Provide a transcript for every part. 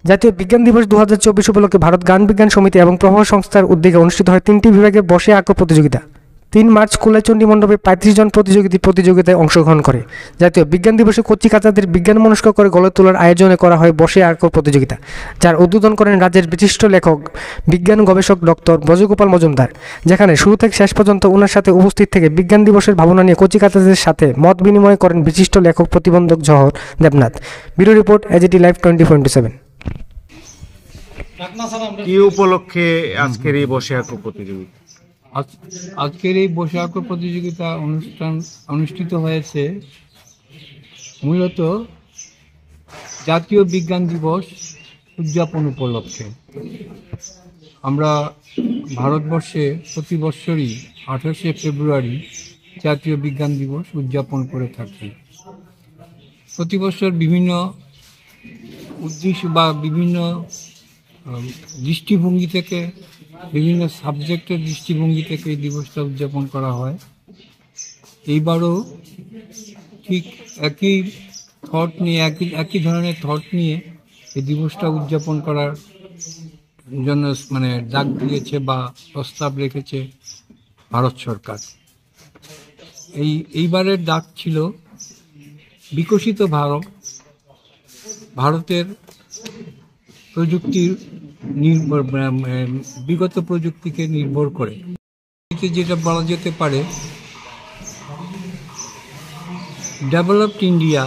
জাতীয় বিজ্ঞান দিবস 2024 উপলক্ষে ভারত গান বিজ্ঞান সমিতি এবং প্রভাব সংস্থার উদ্যোগে অনুষ্ঠিত হয় 3টি বিভাগে বসে আঁকো প্রতিযোগিতা। 3 মার্চ স্কুলের চণ্ডী মণ্ডপে 35 জন প্রতিযোগিতায় অংশগ্রহণ করে। জাতীয় বিজ্ঞান দিবসে কচিকাঁচাদের বিজ্ঞান মনস্ক করে গড়ে তোলার আয়োজনে করা হয় বসে আঁকো প্রতিযোগিতা, যার উদ্বোধন করেন রাজ্যের বিশিষ্ট লেখক বিজ্ঞান গবেষক ডক্টর ব্রজগোপাল মজুমদার, যেখানে শুরু থেকে শেষ পর্যন্ত ওনার সাথে উপস্থিত থেকে বিজ্ঞান দিবসের ভাবনা নিয়ে কচিকাঁচাদের সাথে মত বিনিময় করেন বিশিষ্ট লেখক প্রতিবন্ধক Jahar Debnath. Bureau report, AGT live 24/7। কি উপলক্ষে আজকের এই বসে আঁকো প্রতিযোগিতা? আজকের এই বসে আঁকো প্রতিযোগিতা অনুষ্ঠিত হয়েছে মূলত জাতীয় বিজ্ঞান দিবস উদযাপন উপলক্ষে। আমরা ভারতবর্ষে প্রতি বৎসরই 28শে ফেব্রুয়ারি জাতীয় বিজ্ঞান দিবস উদযাপন করে থাকি। প্রতি বছর বিভিন্ন উদ্দেশ্য বা বিভিন্ন দৃষ্টিভঙ্গি থেকে, বিভিন্ন সাবজেক্টের দৃষ্টিভঙ্গি থেকে এই দিবসটা উদযাপন করা হয়। এইবারও ঠিক একই থট নিয়ে, একই ধরনের থট নিয়ে এই দিবসটা উদযাপন করার জন্য ডাক দিয়েছে বা প্রস্তাব রেখেছে ভারত সরকার। এইবারের ডাক ছিল বিকশিত ভারত, ভারতের প্রযুক্তির বিগত প্রযুক্তিকে নির্ভর করে, যেটা বলা যেতে পারে developed India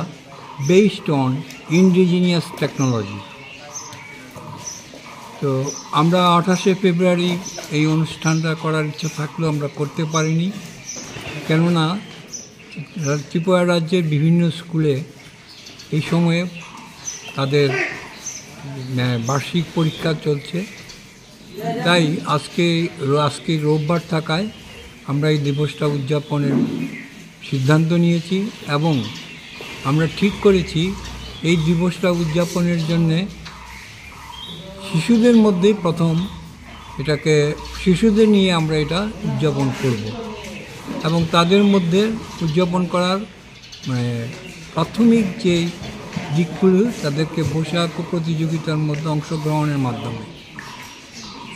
based on indigenous technology. তো আমরা 28শে ফেব্রুয়ারি এই অনুষ্ঠানটা করার ইচ্ছা থাকলেও আমরা করতে পারিনি, কেননা ত্রিপুরা রাজ্যের বিভিন্ন স্কুলে এই সময়ে তাদের বার্ষিক পরীক্ষা চলছে। তাই আজকে রোববার থাকায় আমরা এই দিবসটা উদযাপনের সিদ্ধান্ত নিয়েছি এবং আমরা ঠিক করেছি এই দিবসটা উদযাপনের জন্যে শিশুদের মধ্যেই প্রথম শিশুদের নিয়ে আমরা এটা উদযাপন করব এবং তাদের মধ্যে উদযাপন করার প্রাথমিক যে দিকগুলো তাদেরকে বসে আঁকো প্রতিযোগিতার মধ্যে অংশগ্রহণের মাধ্যমে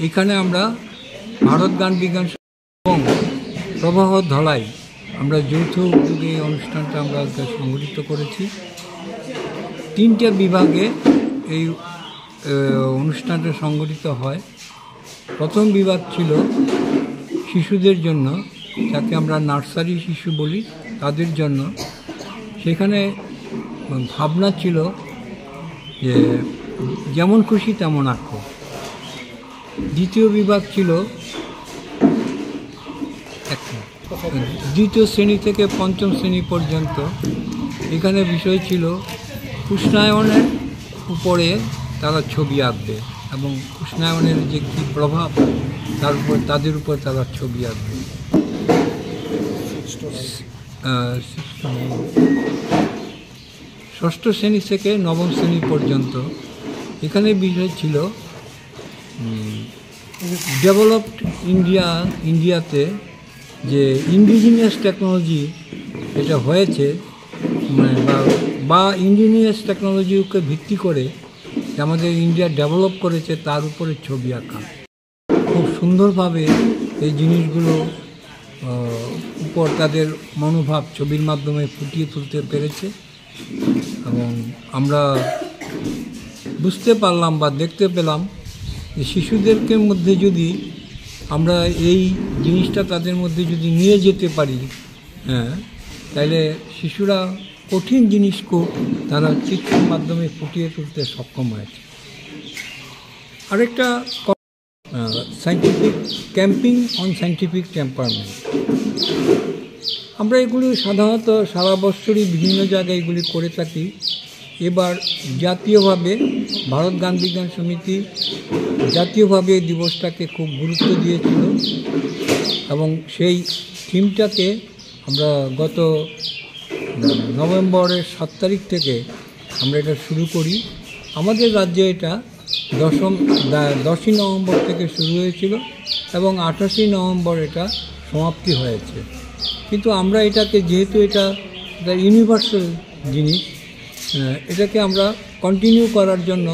এখানে আমরা ভারত গান বিজ্ঞান এবং প্রবাহ ধলাই আমরা যৌথ উদ্যোগে এই অনুষ্ঠানটা আমরা সংগঠিত করেছি। 3টে বিভাগে এই অনুষ্ঠানটা সংগঠিত হয়। প্রথম বিভাগ ছিল শিশুদের জন্য, যাকে আমরা নার্সারি শিশু বলি, তাদের জন্য। সেখানে ভাবনা ছিল যে যেমন খুশি তেমন আঁকো। দ্বিতীয় বিভাগ ছিল দ্বিতীয় শ্রেণী থেকে পঞ্চম শ্রেণী পর্যন্ত। এখানে বিষয় ছিল উষ্ণায়নের উপরে তারা ছবি আঁকবে এবং উষ্ণায়নের যে কী প্রভাব তাদের উপর তারা ছবি আঁকবে। ষষ্ঠ শ্রেণী থেকে নবম শ্রেণী পর্যন্ত এখানে বিষয় ছিল ডেভেলপড ইন্ডিয়াতে যে ইন্ডিজিনিয়াস টেকনোলজি এটা হয়েছে বা ইন্ডিজিনিয়াস টেকনোলজিকে ভিত্তি করে আমাদের ইন্ডিয়া ডেভেলপ করেছে তার উপরে ছবি আঁকা। খুব সুন্দরভাবে এই জিনিসগুলো উপর তাদের মনোভাব ছবির মাধ্যমে ফুটিয়ে তুলতে পেরেছে এবং আমরা বুঝতে পারলাম বা দেখতে পেলাম যে শিশুদেরকে মধ্যে যদি আমরা এই জিনিসটা তাদের মধ্যে যদি নিয়ে যেতে পারি, তাহলে শিশুরা কঠিন জিনিসকেও তারা চিত্রের মাধ্যমে ফুটিয়ে তুলতে সক্ষম হয়েছে। আরেকটা scientific camping on scientific temperament, আমরা এগুলি সাধারণত সারা বছরই বিভিন্ন জায়গায় এগুলি করে থাকি। এবার জাতীয়ভাবে ভারত গান বিজ্ঞান সমিতি জাতীয়ভাবে এই দিবসটাকে খুব গুরুত্ব দিয়েছিল এবং সেই থিমটাকে আমরা গত নভেম্বরের 7 তারিখ থেকে আমরা এটা শুরু করি। আমাদের রাজ্যে এটা 10ই নভেম্বর থেকে শুরু হয়েছিল এবং 28শে নভেম্বর এটা সমাপ্তি হয়েছে। কিন্তু আমরা এটাকে, যেহেতু এটা ইউনিভার্সাল জিনিস, এটাকে আমরা কন্টিনিউ করার জন্য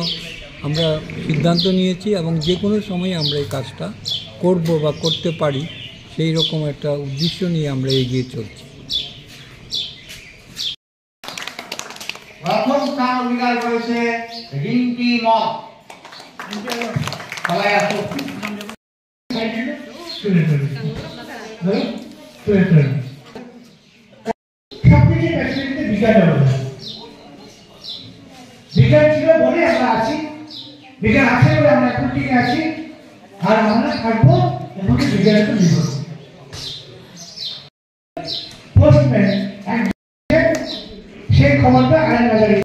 আমরা সিদ্ধান্ত নিয়েছি এবং যে কোনো সময় আমরা এই কাজটা করব বা করতে পারি সেই রকম একটা উদ্দেশ্য নিয়ে আমরা এগিয়ে চলছি। প্রথম স্থান অধিকার করেছে রিম্পি মগ। সবাই আসো। সবকিছু ফ্যাসিলিটিতে বিজ্ঞান হবে। বিজ্ঞান ছিল বলে আমরা আছি, বিজ্ঞান আছে বলে আমরা এখন টিকে আছি, আর আমরা থাকবো এবং বিজ্ঞানের উপর নির্ভর